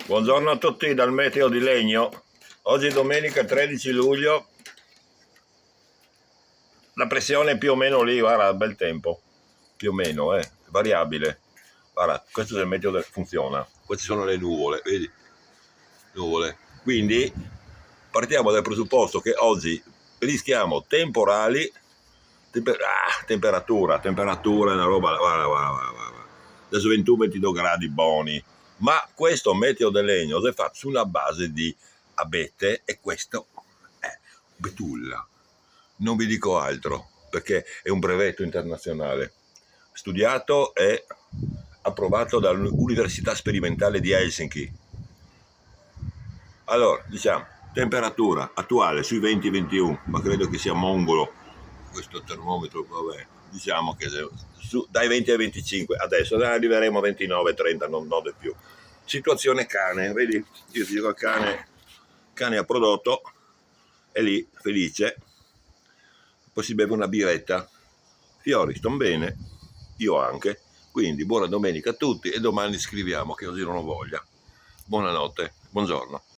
Buongiorno a tutti dal Meteo di Legno. Oggi è domenica 13 luglio. La pressione è più o meno lì, guarda, bel tempo. Più o meno, variabile. Guarda, questo è il meteo che funziona. Queste sono le nuvole, vedi? Nuvole. Quindi partiamo dal presupposto che oggi rischiamo temporali, temperatura è una roba, guarda. Adesso 21-22 gradi buoni. Ma questo meteo del legno è fatto sulla base di abete e questo è betulla. Non vi dico altro perché è un brevetto internazionale studiato e approvato dall'Università Sperimentale di Helsinki. Allora, diciamo, temperatura attuale sui 20-21, ma credo che sia mongolo questo termometro, vabbè. Diciamo che dai 20 ai 25, adesso arriveremo a 29-30, non di più. Situazione cane, vedi? Io ti dico, il cane ha prodotto, è lì, felice, poi si beve una biretta, fiori, sto bene, io anche, quindi buona domenica a tutti e domani scriviamo che oggi non ho voglia. Buonanotte, buongiorno.